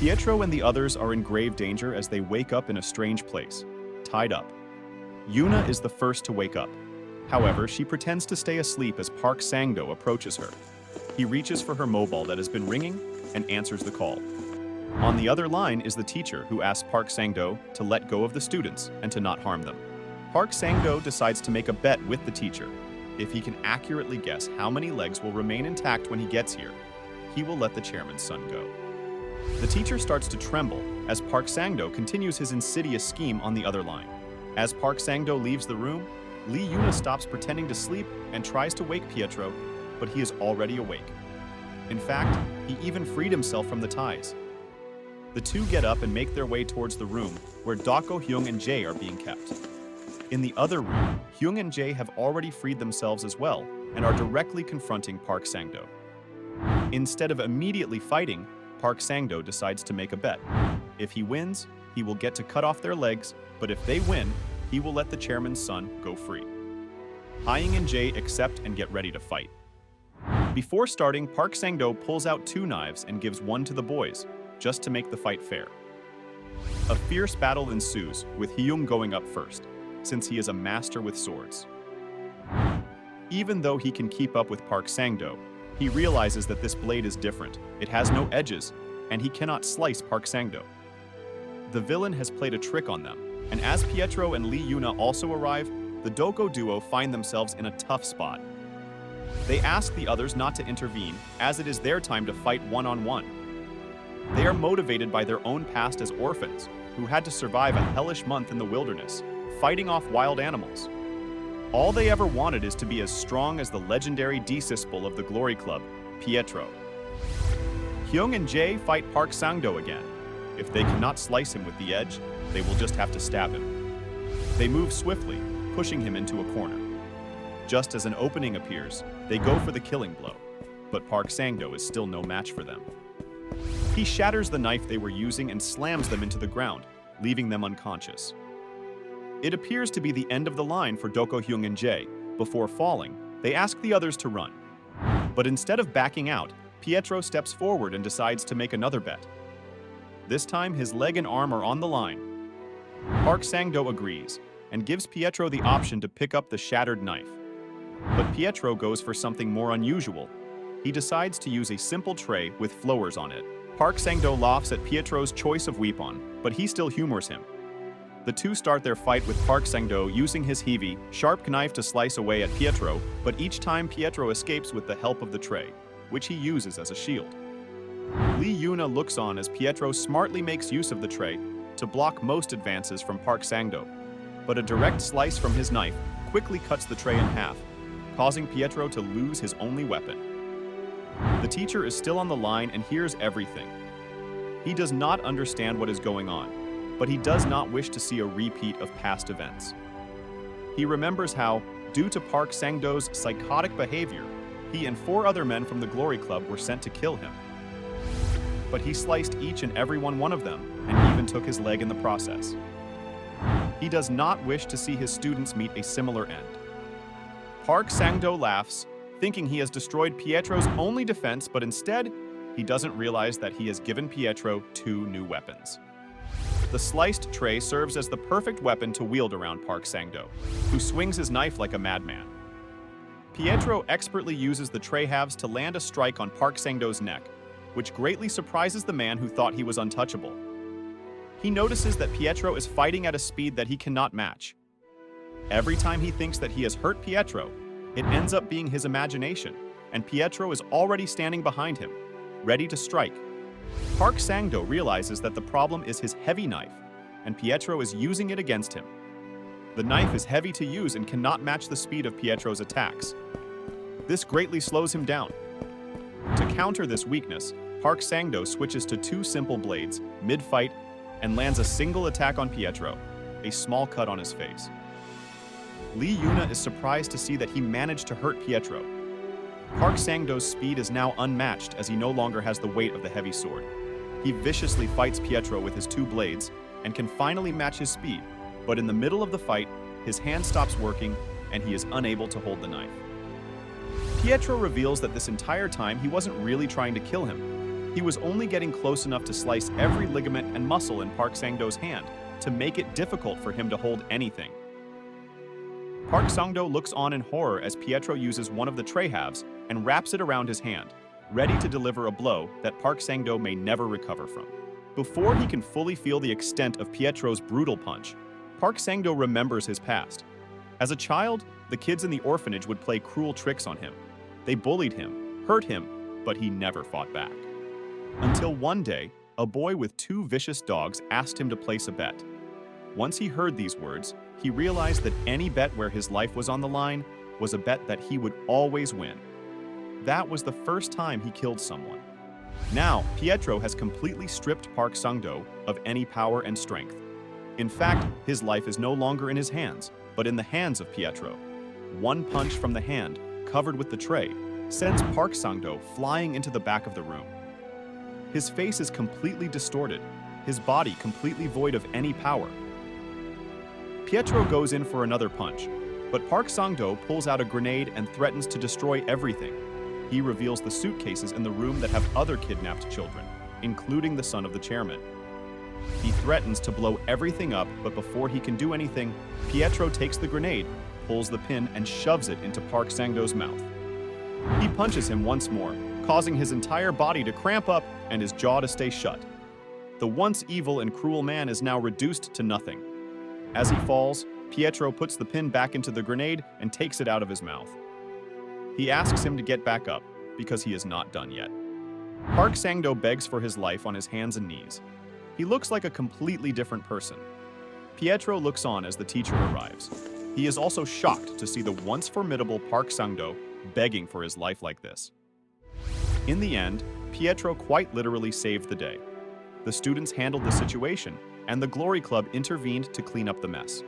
Pietro and the others are in grave danger as they wake up in a strange place, tied up. Yuna is the first to wake up. However, she pretends to stay asleep as Park Sang-do approaches her. He reaches for her mobile that has been ringing and answers the call. On the other line is the teacher who asks Park Sang-do to let go of the students and to not harm them. Park Sang-do decides to make a bet with the teacher. If he can accurately guess how many legs will remain intact when he gets here, he will let the chairman's son go. The teacher starts to tremble as Park Sang-do continues his insidious scheme on the other line. As Park Sang-do leaves the room, Lee Yuna stops pretending to sleep and tries to wake Pietro, but he is already awake. In fact, he even freed himself from the ties. The two get up and make their way towards the room where Doko, Hyung, and Jae are being kept. In the other room, Hyung and Jae have already freed themselves as well and are directly confronting Park Sang-do. Instead of immediately fighting, Park Sang-do decides to make a bet. If he wins, he will get to cut off their legs, but if they win, he will let the chairman's son go free. Hyung and Jae accept and get ready to fight. Before starting, Park Sang-do pulls out 2 knives and gives one to the boys, just to make the fight fair. A fierce battle ensues, with Hyung going up first, since he is a master with swords. Even though he can keep up with Park Sang-do, he realizes that this blade is different. It has no edges, and he cannot slice Park Sang-do. The villain has played a trick on them, and as Pietro and Lee Yuna also arrive, the Doko duo find themselves in a tough spot. They ask the others not to intervene, as it is their time to fight one-on-one. They are motivated by their own past as orphans, who had to survive a hellish month in the wilderness, fighting off wild animals. All they ever wanted is to be as strong as the legendary disciple of the Glory Club, Pietro. Hyung and Jae fight Park Sang-do again. If they cannot slice him with the edge, they will just have to stab him. They move swiftly, pushing him into a corner. Just as an opening appears, they go for the killing blow, but Park Sang-do is still no match for them. He shatters the knife they were using and slams them into the ground, leaving them unconscious. It appears to be the end of the line for Doko, Hyung, and Jae. Before falling, they ask the others to run. But instead of backing out, Pietro steps forward and decides to make another bet. This time, his leg and arm are on the line. Park Sang-do agrees and gives Pietro the option to pick up the shattered knife. But Pietro goes for something more unusual. He decides to use a simple tray with flowers on it. Park Sang-do laughs at Pietro's choice of weapon, but he still humors him. The two start their fight with Park Sang-do using his heavy, sharp knife to slice away at Pietro, but each time Pietro escapes with the help of the tray, which he uses as a shield. Lee Yuna looks on as Pietro smartly makes use of the tray to block most advances from Park Sang-do, but a direct slice from his knife quickly cuts the tray in half, causing Pietro to lose his only weapon. The teacher is still on the line and hears everything. He does not understand what is going on, but he does not wish to see a repeat of past events. He remembers how, due to Park Sang-do's psychotic behavior, he and 4 other men from the Glory Club were sent to kill him. But he sliced each and every one of them, and even took his leg in the process. He does not wish to see his students meet a similar end. Park Sang-do laughs, thinking he has destroyed Pietro's only defense, but instead, he doesn't realize that he has given Pietro 2 new weapons. The sliced tray serves as the perfect weapon to wield around Park Sang-do, who swings his knife like a madman. Pietro expertly uses the tray halves to land a strike on Park Sang-do's neck, which greatly surprises the man who thought he was untouchable. He notices that Pietro is fighting at a speed that he cannot match. Every time he thinks that he has hurt Pietro, it ends up being his imagination, and Pietro is already standing behind him, ready to strike. Park Sang-do realizes that the problem is his heavy knife, and Pietro is using it against him. The knife is heavy to use and cannot match the speed of Pietro's attacks. This greatly slows him down. To counter this weakness, Park Sang-do switches to 2 simple blades, mid-fight, and lands a single attack on Pietro, a small cut on his face. Lee Yuna is surprised to see that he managed to hurt Pietro. Park Sang-do's speed is now unmatched as he no longer has the weight of the heavy sword. He viciously fights Pietro with his 2 blades and can finally match his speed, but in the middle of the fight, his hand stops working and he is unable to hold the knife. Pietro reveals that this entire time he wasn't really trying to kill him. He was only getting close enough to slice every ligament and muscle in Park Sang-do's hand to make it difficult for him to hold anything. Park Sang-do looks on in horror as Pietro uses one of the tray halves and wraps it around his hand, ready to deliver a blow that Park Sang-do may never recover from. Before he can fully feel the extent of Pietro's brutal punch, Park Sang-do remembers his past. As a child, the kids in the orphanage would play cruel tricks on him. They bullied him, hurt him, but he never fought back. Until one day, a boy with two vicious dogs asked him to place a bet. Once he heard these words, he realized that any bet where his life was on the line was a bet that he would always win. That was the first time he killed someone. Now, Pietro has completely stripped Park Sang-do of any power and strength. In fact, his life is no longer in his hands, but in the hands of Pietro. One punch from the hand, covered with the tray, sends Park Sang-do flying into the back of the room. His face is completely distorted, his body completely void of any power. Pietro goes in for another punch, but Park Sang-do pulls out a grenade and threatens to destroy everything. He reveals the suitcases in the room that have other kidnapped children, including the son of the chairman. He threatens to blow everything up, but before he can do anything, Pietro takes the grenade, pulls the pin, and shoves it into Park Sang-do's mouth. He punches him once more, causing his entire body to cramp up and his jaw to stay shut. The once evil and cruel man is now reduced to nothing. As he falls, Pietro puts the pin back into the grenade and takes it out of his mouth. He asks him to get back up, because he is not done yet. Park Sang-do begs for his life on his hands and knees. He looks like a completely different person. Pietro looks on as the teacher arrives. He is also shocked to see the once formidable Park Sang-do begging for his life like this. In the end, Pietro quite literally saved the day. The students handled the situation, and the Glory Club intervened to clean up the mess.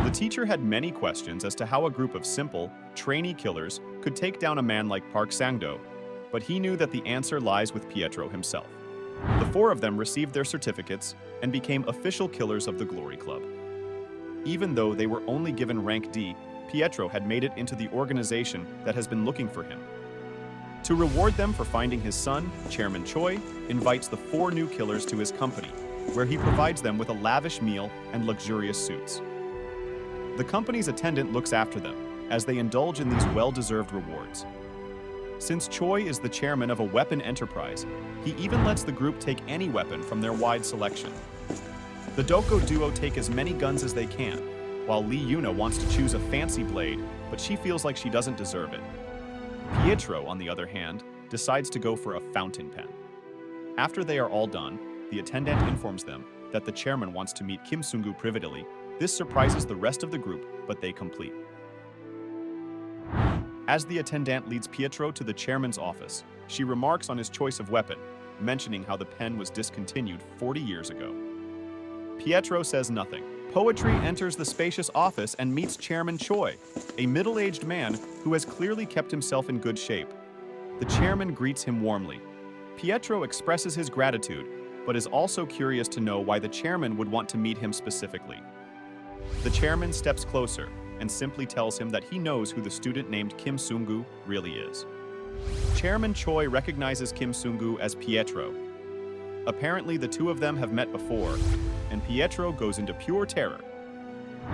The teacher had many questions as to how a group of simple, trainee killers could take down a man like Park Sang-do, but he knew that the answer lies with Pietro himself. The four of them received their certificates and became official killers of the Glory Club. Even though they were only given rank D, Pietro had made it into the organization that has been looking for him. To reward them for finding his son, Chairman Choi invites the four new killers to his company, where he provides them with a lavish meal and luxurious suits. The company's attendant looks after them, as they indulge in these well-deserved rewards. Since Choi is the chairman of a weapon enterprise, he even lets the group take any weapon from their wide selection. The Doko duo take as many guns as they can, while Lee Yuna wants to choose a fancy blade, but she feels like she doesn't deserve it. Pietro, on the other hand, decides to go for a fountain pen. After they are all done, the attendant informs them that the chairman wants to meet Kim Sung-gu privately. This surprises the rest of the group, but they complete. As the attendant leads Pietro to the chairman's office, she remarks on his choice of weapon, mentioning how the pen was discontinued 40 years ago. Pietro says nothing. Poetry enters the spacious office and meets Chairman Choi, a middle-aged man who has clearly kept himself in good shape. The chairman greets him warmly. Pietro expresses his gratitude, but is also curious to know why the chairman would want to meet him specifically. The chairman steps closer and simply tells him that he knows who the student named Kim Sung-gu really is. Chairman Choi recognizes Kim Sung-gu as Pietro. Apparently, the two of them have met before, and Pietro goes into pure terror.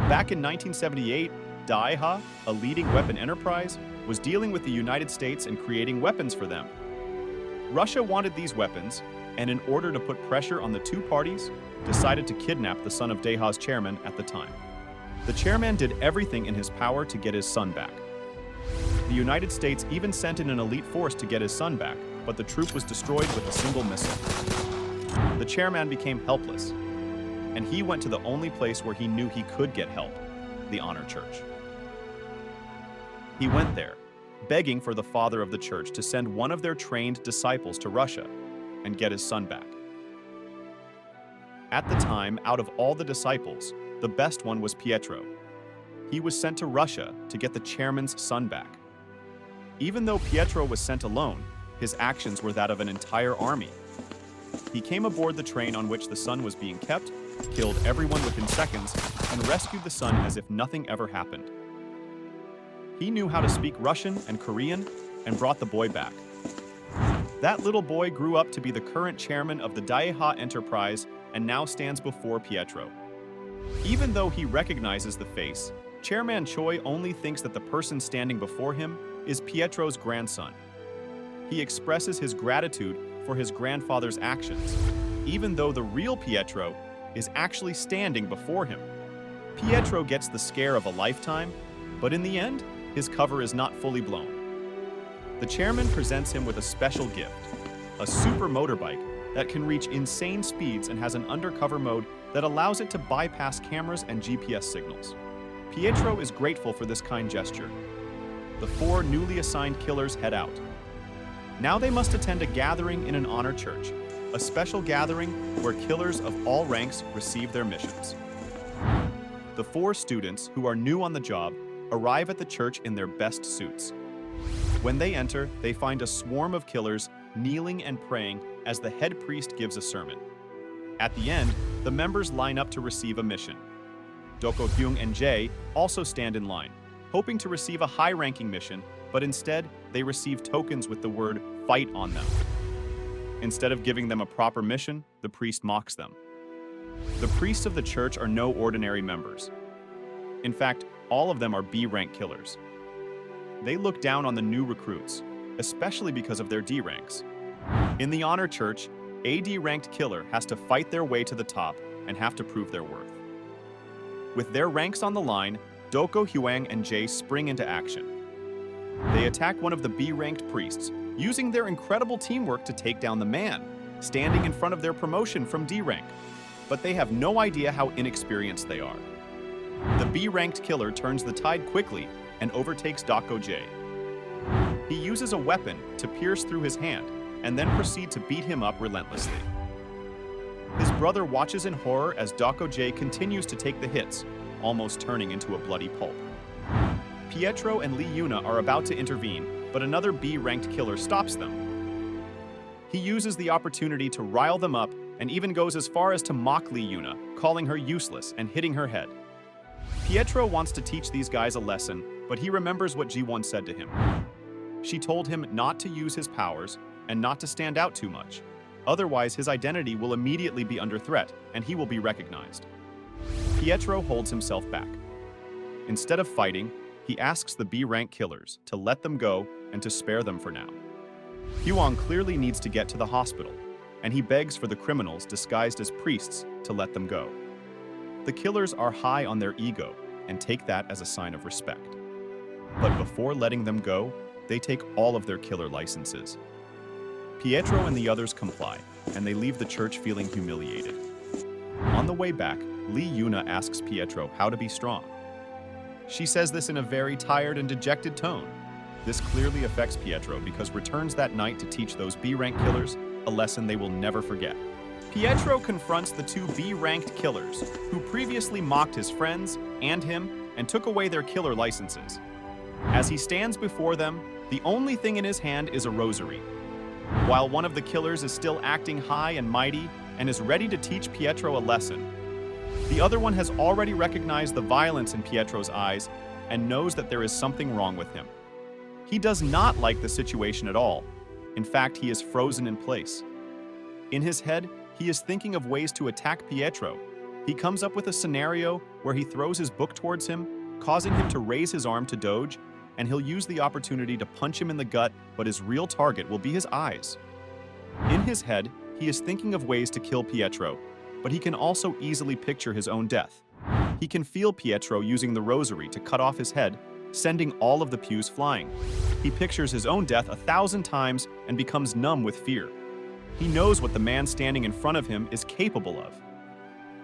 Back in 1978, Daiha, a leading weapon enterprise, was dealing with the United States and creating weapons for them. Russia wanted these weapons, and in order to put pressure on the two parties, decided to kidnap the son of Daiha's chairman at the time. The chairman did everything in his power to get his son back. The United States even sent in an elite force to get his son back, but the troop was destroyed with a single missile. The chairman became helpless, and he went to the only place where he knew he could get help, the Honor Church. He went there, begging for the father of the church to send one of their trained disciples to Russia and get his son back. At the time, out of all the disciples, the best one was Pietro. He was sent to Russia to get the chairman's son back. Even though Pietro was sent alone, his actions were that of an entire army. He came aboard the train on which the son was being kept, killed everyone within seconds, and rescued the son as if nothing ever happened. He knew how to speak Russian and Korean and brought the boy back. That little boy grew up to be the current chairman of the Daiha Enterprise and now stands before Pietro. Even though he recognizes the face, Chairman Choi only thinks that the person standing before him is Pietro's grandson. He expresses his gratitude for his grandfather's actions, even though the real Pietro is actually standing before him. Pietro gets the scare of a lifetime, but in the end, his cover is not fully blown. The chairman presents him with a special gift, a super motorbike that can reach insane speeds and has an undercover mode that allows it to bypass cameras and GPS signals. Pietro is grateful for this kind gesture. The 4 newly assigned killers head out. Now they must attend a gathering in an honor church, a special gathering where killers of all ranks receive their missions. The 4 students, who are new on the job, arrive at the church in their best suits. When they enter, they find a swarm of killers kneeling and praying as the head priest gives a sermon. At the end, the members line up to receive a mission. Doko Hyung and Jae also stand in line, hoping to receive a high-ranking mission, but instead, they receive tokens with the word "fight" on them. Instead of giving them a proper mission, the priest mocks them. The priests of the church are no ordinary members. In fact, all of them are B-rank killers. They look down on the new recruits, especially because of their D ranks. In the honor church, a D-ranked killer has to fight their way to the top and have to prove their worth. With their ranks on the line, Doko Hyung and Jae spring into action. They attack one of the B-ranked priests, using their incredible teamwork to take down the man, standing in front of their promotion from D rank. But they have no idea how inexperienced they are. The B-ranked killer turns the tide quickly and overtakes Doko Jae. He uses a weapon to pierce through his hand and then proceed to beat him up relentlessly. His brother watches in horror as Doko Jae continues to take the hits, almost turning into a bloody pulp. Pietro and Lee Yuna are about to intervene, but another B-ranked killer stops them. He uses the opportunity to rile them up and even goes as far as to mock Lee Yuna, calling her useless and hitting her head. Pietro wants to teach these guys a lesson, but he remembers what Ji-won said to him. She told him not to use his powers and not to stand out too much. Otherwise, his identity will immediately be under threat and he will be recognized. Pietro holds himself back. Instead of fighting, he asks the B-rank killers to let them go and to spare them for now. Hwang clearly needs to get to the hospital, and he begs for the criminals disguised as priests to let them go. The killers are high on their ego and take that as a sign of respect. But before letting them go, they take all of their killer licenses. Pietro and the others comply, and they leave the church feeling humiliated. On the way back, Lee Yuna asks Pietro how to be strong. She says this in a very tired and dejected tone. This clearly affects Pietro because returns that night to teach those B-rank killers a lesson they will never forget. Pietro confronts the 2 B-ranked killers who previously mocked his friends and him and took away their killer licenses. As he stands before them, the only thing in his hand is a rosary. While one of the killers is still acting high and mighty and is ready to teach Pietro a lesson, the other one has already recognized the violence in Pietro's eyes and knows that there is something wrong with him. He does not like the situation at all. In fact, he is frozen in place. In his head, he is thinking of ways to attack Pietro. He comes up with a scenario where he throws his book towards him, causing him to raise his arm to dodge, and he'll use the opportunity to punch him in the gut, but his real target will be his eyes. In his head, he is thinking of ways to kill Pietro, but he can also easily picture his own death. He can feel Pietro using the rosary to cut off his head, sending all of the pews flying. He pictures his own death 1,000 times and becomes numb with fear. He knows what the man standing in front of him is capable of.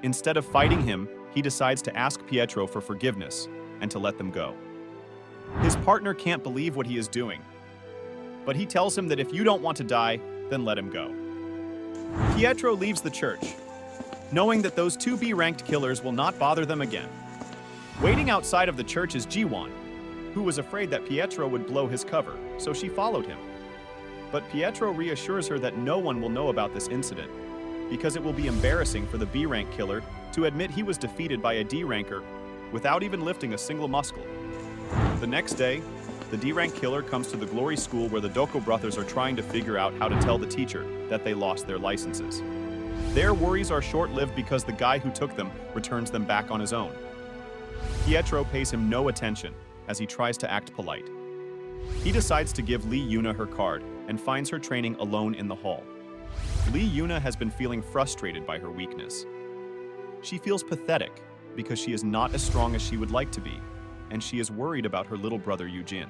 Instead of fighting him, he decides to ask Pietro for forgiveness and to let them go. His partner can't believe what he is doing, but he tells him that if you don't want to die, then let him go. Pietro leaves the church, knowing that those 2 B-ranked killers will not bother them again. Waiting outside of the church is Ji-won, who was afraid that Pietro would blow his cover, so she followed him. But Pietro reassures her that no one will know about this incident, because it will be embarrassing for the B-rank killer to admit he was defeated by a D-ranker without even lifting a single muscle. The next day, the D-rank killer comes to the Glory School where the Doko brothers are trying to figure out how to tell the teacher that they lost their licenses. Their worries are short-lived because the guy who took them returns them back on his own. Pietro pays him no attention as he tries to act polite. He decides to give Lee Yuna her card and finds her training alone in the hall. Lee Yuna has been feeling frustrated by her weakness. She feels pathetic because she is not as strong as she would like to be, and she is worried about her little brother Eugene.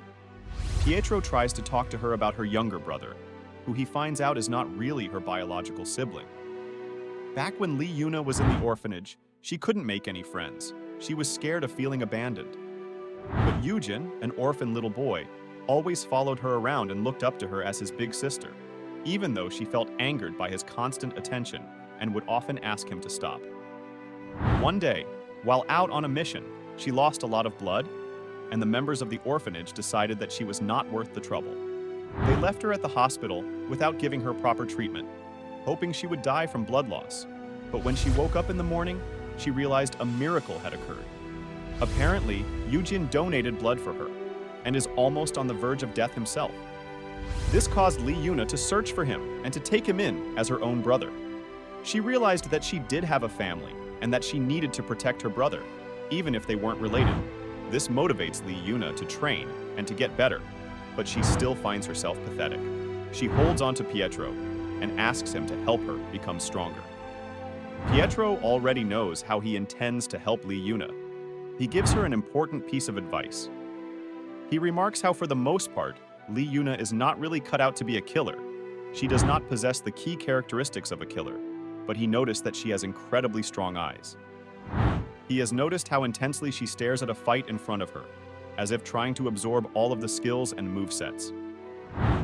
Pietro tries to talk to her about her younger brother, who he finds out is not really her biological sibling. Back when Lee Yuna was in the orphanage, she couldn't make any friends. She was scared of feeling abandoned. But Eugene, an orphan little boy, always followed her around and looked up to her as his big sister, even though she felt angered by his constant attention and would often ask him to stop. One day, while out on a mission, she lost a lot of blood, and the members of the orphanage decided that she was not worth the trouble. They left her at the hospital without giving her proper treatment, hoping she would die from blood loss. But when she woke up in the morning, she realized a miracle had occurred. Apparently, Eugene donated blood for her, and is almost on the verge of death himself. This caused Lee Yuna to search for him and to take him in as her own brother. She realized that she did have a family, and that she needed to protect her brother, even if they weren't related. This motivates Lee Yuna to train and to get better, but she still finds herself pathetic. She holds on to Pietro and asks him to help her become stronger. Pietro already knows how he intends to help Lee Yuna. He gives her an important piece of advice. He remarks how for the most part, Lee Yuna is not really cut out to be a killer. She does not possess the key characteristics of a killer, but he noticed that she has incredibly strong eyes. He has noticed how intensely she stares at a fight in front of her, as if trying to absorb all of the skills and movesets.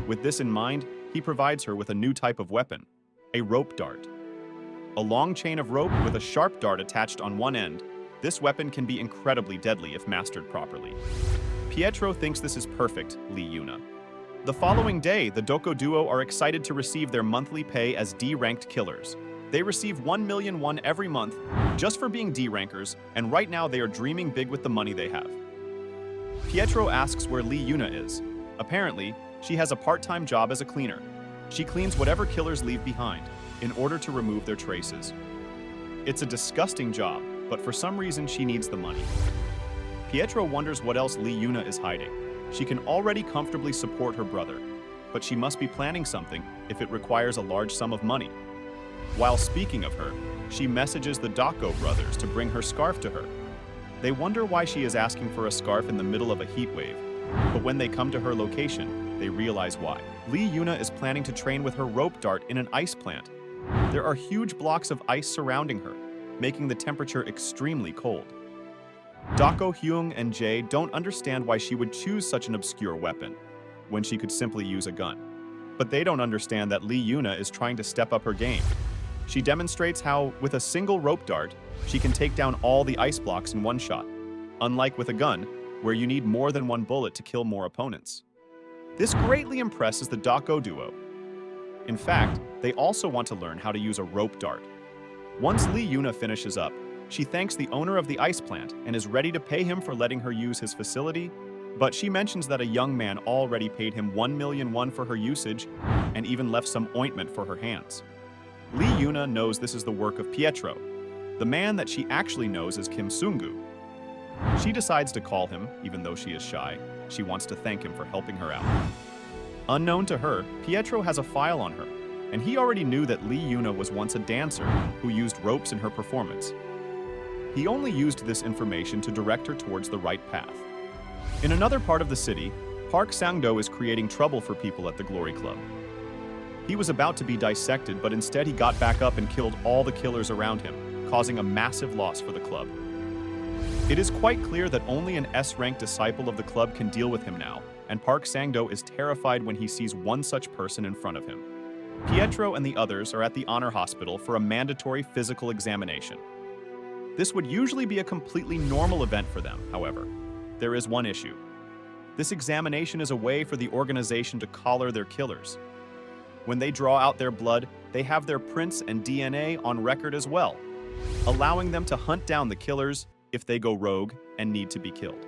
With this in mind, he provides her with a new type of weapon, a rope dart. A long chain of rope with a sharp dart attached on one end, this weapon can be incredibly deadly if mastered properly. Pietro thinks this is perfect, Lee Yuna. The following day, the Doko duo are excited to receive their monthly pay as D-ranked killers. They receive 1 million won every month just for being D-rankers, and right now they are dreaming big with the money they have. Pietro asks where Lee Yuna is. Apparently, she has a part-time job as a cleaner. She cleans whatever killers leave behind in order to remove their traces. It's a disgusting job, but for some reason she needs the money. Pietro wonders what else Lee Yuna is hiding. She can already comfortably support her brother, but she must be planning something if it requires a large sum of money. While speaking of her, she messages the Doko brothers to bring her scarf to her. They wonder why she is asking for a scarf in the middle of a heat wave, but when they come to her location, they realize why. Lee Yuna is planning to train with her rope dart in an ice plant. There are huge blocks of ice surrounding her, making the temperature extremely cold. Doko, Hyung, and Jae don't understand why she would choose such an obscure weapon, when she could simply use a gun. But they don't understand that Lee Yuna is trying to step up her game. She demonstrates how, with a single rope dart, she can take down all the ice blocks in one shot, unlike with a gun, where you need more than one bullet to kill more opponents. This greatly impresses the Doko duo. In fact, they also want to learn how to use a rope dart. Once Lee Yuna finishes up, she thanks the owner of the ice plant and is ready to pay him for letting her use his facility, but she mentions that a young man already paid him 1 million won for her usage and even left some ointment for her hands. Lee Yuna knows this is the work of Pietro, the man that she actually knows as Kim Sungu. She decides to call him, even though she is shy. She wants to thank him for helping her out. Unknown to her, Pietro has a file on her, and he already knew that Lee Yuna was once a dancer who used ropes in her performance. He only used this information to direct her towards the right path. In another part of the city, Park Sang-do is creating trouble for people at the Glory Club. He was about to be dissected, but instead he got back up and killed all the killers around him, causing a massive loss for the club. It is quite clear that only an S-ranked disciple of the club can deal with him now, and Park Sang-do is terrified when he sees one such person in front of him. Pietro and the others are at the honor hospital for a mandatory physical examination. This would usually be a completely normal event for them, however. There is one issue. This examination is a way for the organization to collar their killers. When they draw out their blood, they have their prints and DNA on record as well, allowing them to hunt down the killers if they go rogue and need to be killed.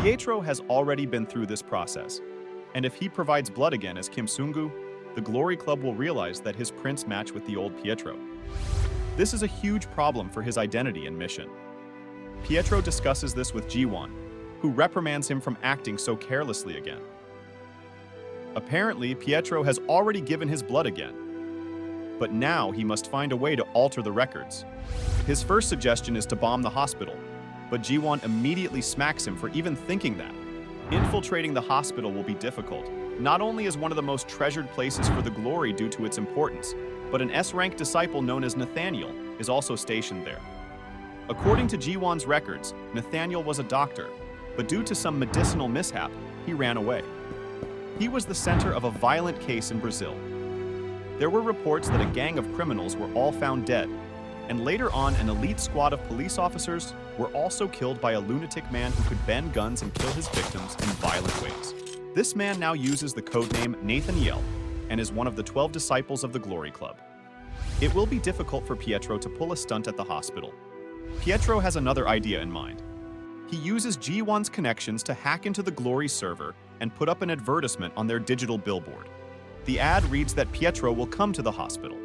Pietro has already been through this process, and if he provides blood again as Kim Sungu, the Glory Club will realize that his prints match with the old Pietro. This is a huge problem for his identity and mission. Pietro discusses this with Ji-won, who reprimands him from acting so carelessly again. Apparently, Pietro has already given his blood again, but now he must find a way to alter the records. His first suggestion is to bomb the hospital, but Ji-won immediately smacks him for even thinking that. Infiltrating the hospital will be difficult, not only as one of the most treasured places for the Glory due to its importance, but an S-rank disciple known as Nathaniel is also stationed there. According to Ji-won's records, Nathaniel was a doctor, but due to some medicinal mishap, he ran away. He was the center of a violent case in Brazil. There were reports that a gang of criminals were all found dead, and later on an elite squad of police officers were also killed by a lunatic man who could bend guns and kill his victims in violent ways. This man now uses the codename Nathaniel and is one of the 12 disciples of the Glory Club. It will be difficult for Pietro to pull a stunt at the hospital. Pietro has another idea in mind. He uses Ji-won's connections to hack into the Glory server and put up an advertisement on their digital billboard. The ad reads that Pietro will come to the hospital.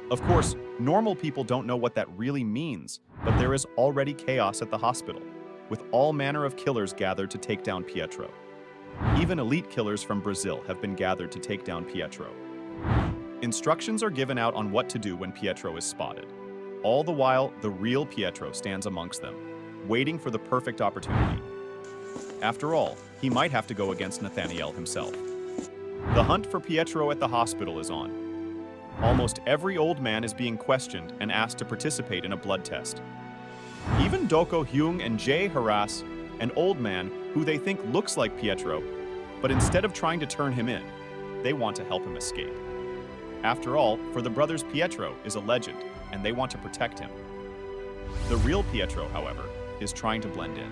Of course, normal people don't know what that really means, but there is already chaos at the hospital, with all manner of killers gathered to take down Pietro. Even elite killers from Brazil have been gathered to take down Pietro. Instructions are given out on what to do when Pietro is spotted. All the while, the real Pietro stands amongst them, waiting for the perfect opportunity. After all, he might have to go against Nathaniel himself. The hunt for Pietro at the hospital is on. Almost every old man is being questioned and asked to participate in a blood test. Even Doko Hyung and Jae harass an old man who they think looks like Pietro, but instead of trying to turn him in, they want to help him escape. After all, for the brothers, Pietro is a legend, and they want to protect him. The real Pietro, however, is trying to blend in.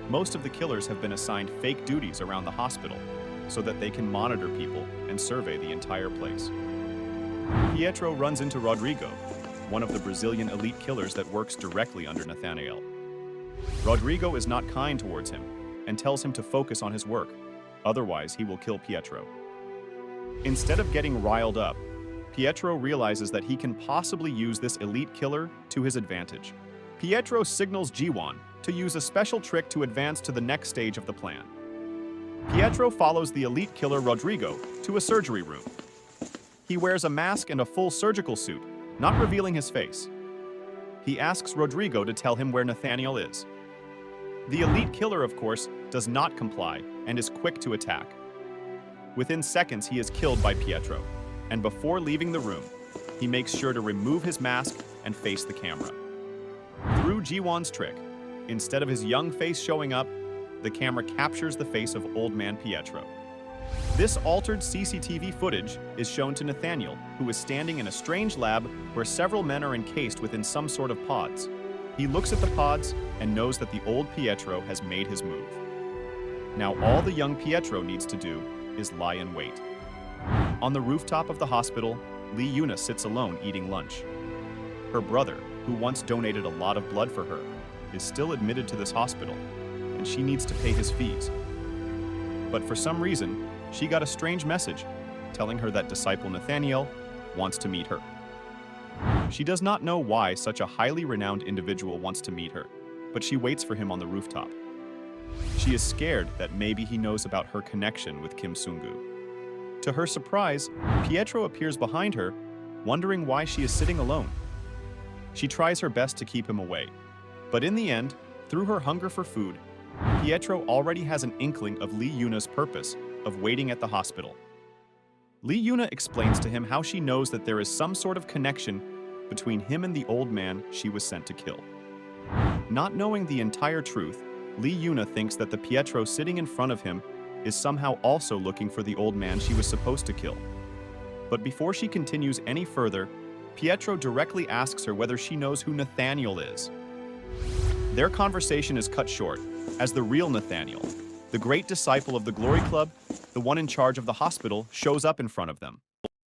Most of the killers have been assigned fake duties around the hospital so that they can monitor people and survey the entire place. Pietro runs into Rodrigo, one of the Brazilian elite killers that works directly under Nathaniel. Rodrigo is not kind towards him and tells him to focus on his work, otherwise he will kill Pietro. Instead of getting riled up, Pietro realizes that he can possibly use this elite killer to his advantage. Pietro signals Ji-won to use a special trick to advance to the next stage of the plan. Pietro follows the elite killer Rodrigo to a surgery room. He wears a mask and a full surgical suit, not revealing his face. He asks Rodrigo to tell him where Nathaniel is. The elite killer, of course, does not comply and is quick to attack. Within seconds, he is killed by Pietro, and before leaving the room, he makes sure to remove his mask and face the camera. Through Ji-won's trick, instead of his young face showing up, the camera captures the face of old man Pietro. This altered CCTV footage is shown to Nathaniel, who is standing in a strange lab where several men are encased within some sort of pods. He looks at the pods and knows that the old Pietro has made his move. Now all the young Pietro needs to do is lie in wait. On the rooftop of the hospital, Lee Yuna sits alone eating lunch. Her brother, who once donated a lot of blood for her, is still admitted to this hospital, and she needs to pay his fees. But for some reason, she got a strange message telling her that disciple Nathaniel wants to meet her. She does not know why such a highly renowned individual wants to meet her, but she waits for him on the rooftop. She is scared that maybe he knows about her connection with Kim Sungu. To her surprise, Pietro appears behind her, wondering why she is sitting alone. She tries her best to keep him away, but in the end, through her hunger for food, Pietro already has an inkling of Lee Yuna's purpose of waiting at the hospital. Lee Yuna explains to him how she knows that there is some sort of connection between him and the old man she was sent to kill. Not knowing the entire truth, Lee Yuna thinks that the Pietro sitting in front of him is somehow also looking for the old man she was supposed to kill. But before she continues any further, Pietro directly asks her whether she knows who Nathaniel is. Their conversation is cut short, as the real Nathaniel, the great disciple of the Glory Club, the one in charge of the hospital, shows up in front of them.